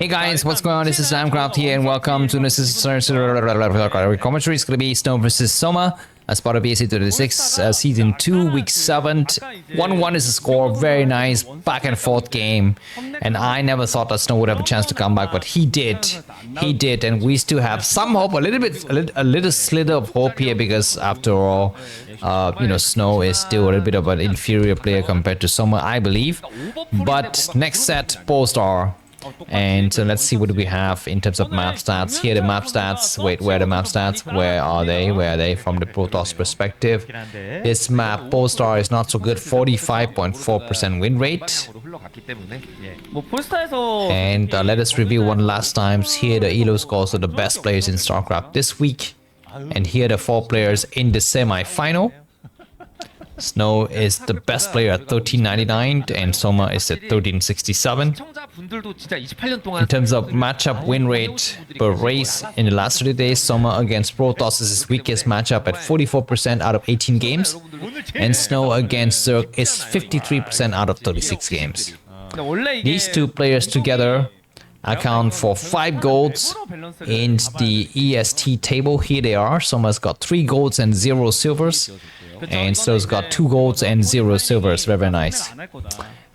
Hey guys, what's going on? This is Namkraft here, and welcome to this commentary. It's gonna be Snow versus Soma as part of EST 36 season 2 week 7. 1-1 is the score. Very nice back and forth game, and I never thought that Snow would have a chance to come back, but he did, and we still have some hope, a little slither of hope here, because after all, Snow is still a little bit of an inferior player compared to Soma, I believe. But next set, Polestar. And so let's see what do we have in terms of map stats. Here the map stats. Wait, where are the map stats? Where are they from the Protoss perspective? This map, Polestar, is not so good. 45.4% win rate. And let us review one last time. Here the elo scores of the best players in Starcraft this week. And here the 4 players in the semi-final. Snow is the best player at 1399 and Soma is at 1367. In terms of matchup win rate per race in the last 30 days, Soma against Protoss is his weakest matchup at 44% out of 18 games, and Snow against Zerg is 53% out of 36 games. These two players together account for 5 golds in the EST table. Here they are. Soma's got 3 golds and 0 silvers. And Snow's got 2 golds and 0 silvers. Very nice.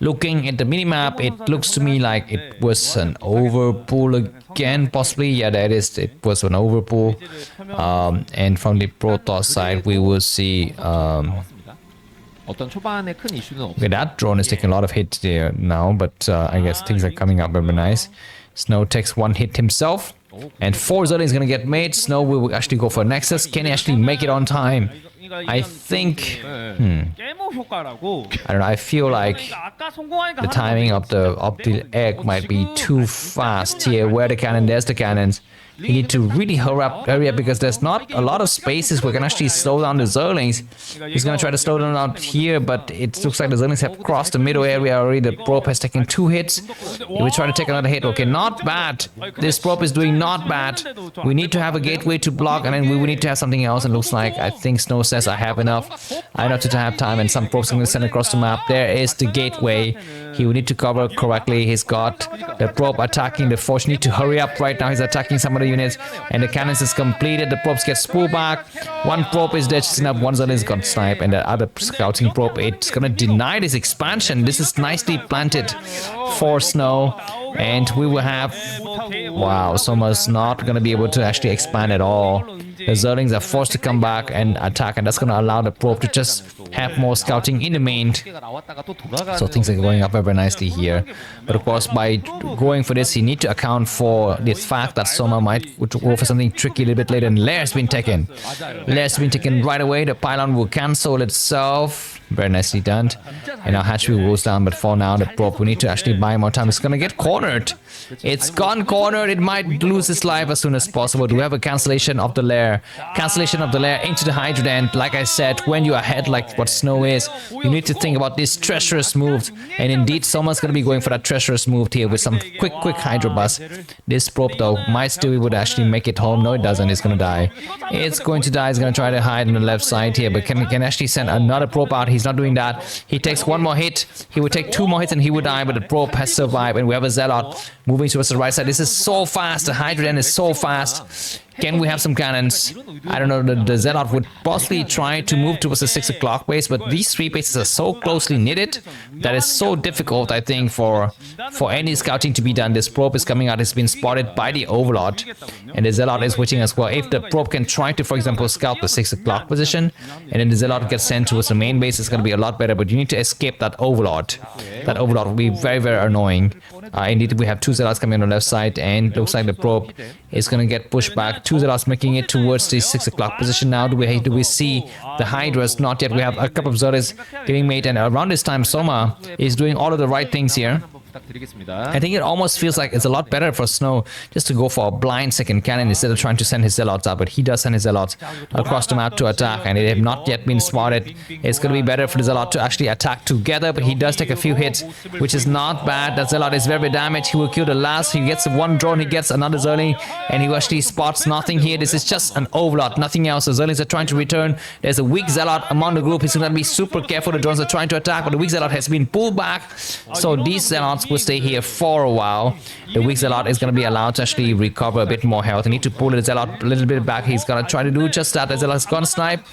Looking at the minimap, it looks to me like it was an overpull again, possibly. Yeah, that is, it was an overpull. And from the Protoss side, we will see. Okay, that drone is taking a lot of hits there now, but I guess things are coming up very nice. Snow takes 1 hit himself, and 4 Zelle is gonna get made. Snow will actually go for Nexus. Can he actually make it on time? I think, I don't know, I feel like the timing of the egg might be too fast here. Where the cannon, there's the cannons. You need to really hurry up because there's not a lot of spaces where we can actually slow down the Zerlings. He's gonna try to slow them down here, but it looks like the Zerlings have crossed the middle area already. The probe has taken 2 hits. He will try to take another hit. Okay, not bad. This probe is doing not bad. We need to have a gateway to block, and then we will need to have something else. And looks like, I think Snow says, I have enough. I know to have time, and some probes are going to send across the map. There is the gateway. He will need to cover correctly. He's got the probe attacking the force. Need to hurry up right now. He's attacking some of the units, and the cannons is completed. The probes get spooled back. 1 probe is dead, enough. 1 Zelle is got sniped, and the other scouting probe, it's gonna deny this expansion. This is nicely planted for Snow, and we will have, wow, Soma's not gonna be able to actually expand at all. The Zerlings are forced to come back and attack, and that's gonna allow the probe to just have more scouting in the main. So things are going up very nicely here. But of course, by going for this, you need to account for the fact that Soma might go for something tricky a little bit later, and Lair's been taken. Lair's been taken right away. The pylon will cancel itself. Very nicely done. And now hatchery goes down, but for now the probe, we need to actually buy more time. It's gonna get cornered. It's gone cornered. It might lose its life as soon as possible. Do we have a cancellation of the lair? Cancellation of the lair into the Hydra. And like I said, when you're ahead like what Snow is, you need to think about this treacherous move. And indeed, Soma's gonna be going for that treacherous move here with some quick Hydra bust. This probe though might still be able to actually make it home. No, it doesn't. It's gonna die. It's going to die. It's gonna try to hide on the left side here, but can actually send another probe out. He's not doing that. He takes 1 more hit. He will take 2 more hits and he will die, but the probe has survived, and we have a Zealot moving towards the right side. This is so fast. The Hydra is so fast. Can we have some cannons? I don't know. The Zealot would possibly try to move towards the 6 o'clock base, but these 3 bases are so closely knitted that it's so difficult, I think, for any scouting to be done. This probe is coming out. It's been spotted by the Overlord, and the Zealot is waiting as well. If the probe can try to, for example, scout the 6 o'clock position, and then the Zealot gets sent towards the main base, it's going to be a lot better, but you need to escape that Overlord. That Overlord will be very, very annoying. Indeed, we have 2 Zealots coming on the left side, and looks like the probe is going to get pushed back. 2 Zealots making it towards the 6 o'clock position now. Do we see the Hydras? Not yet. We have a couple of Zealots getting made, and around this time, Soma is doing all of the right things here. I think it almost feels like it's a lot better for Snow just to go for a blind second cannon instead of trying to send his Zealots up, but he does send his Zealots across the map to attack, and they have not yet been spotted. It's going to be better for the Zealot to actually attack together, but he does take a few hits, which is not bad. That Zealot is very damaged. He will kill the last. He gets 1 drone, he gets another Zerling, and he actually spots nothing here. This is just an Overlord, nothing else. The Zerlings are trying to return. There's a weak Zealot among the group. He's going to be super careful. The drones are trying to attack, but the weak Zealot has been pulled back. So these Zealots Zealots will stay here for a while. The weak Zealot is going to be allowed to actually recover a bit more health. I need to pull the Zealot a little bit back. He's going to try to do just that. The Zealot's going to snipe.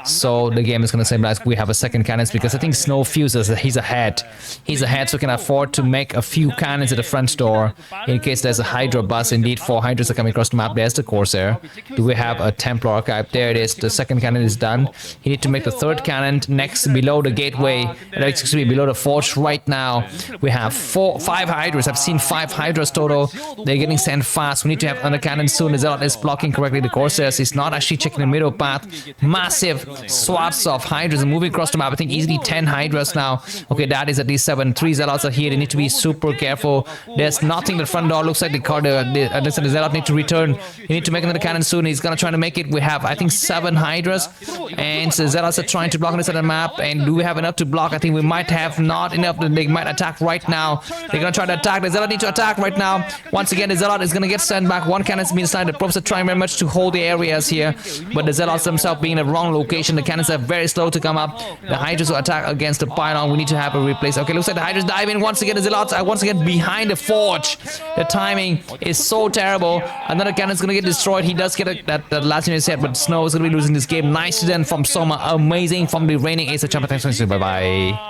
So the game is going to stabilize. We have a second cannons because I think Snow fuses. He's ahead. He's ahead, so we can afford to make a few cannons at the front door in case there's a Hydra bus. Indeed, 4 Hydras are coming across the map. There's the Corsair. Do we have a Templar Archive? There it is. The second cannon is done. You need to make the third cannon next below the gateway. Excuse me, below the forge right now. We have 5 Hydras. I've seen 5 Hydras total. They're getting sent fast. We need to have another cannon soon. The Zealot is blocking correctly the Corsairs. He's not actually checking the middle path. Massive swaths of Hydras moving across the map. I think easily 10 Hydras now. Okay, that is at least 7. 3 Zealots are here. They need to be super careful. There's nothing. The front door looks like the Zealot need to return. You need to make another cannon soon. He's gonna try to make it. We have, I think, 7 Hydras. And the Zealots are trying to block on this other map. And do we have enough to block? I think we might have not enough. They might attack right now. They're gonna try to attack. The Zealot need to attack right now. Once again, the Zealot is gonna get sent back. 1 cannon's been assigned. The Protoss are trying very much to hold the areas here. But the Zealots themselves being in the wrong location. The cannons are very slow to come up. The Hydras will attack against the pylon. We need to have a replace. Okay, looks like the Hydras dive in. Once again, the Zealots are once again behind the forge. The timing is so terrible. Another cannon's gonna get destroyed. He does get that last unit set, but Snow is gonna be losing this game. Nicely done from Soma. Amazing from the reigning Ace of Champions. Thanks, bye bye.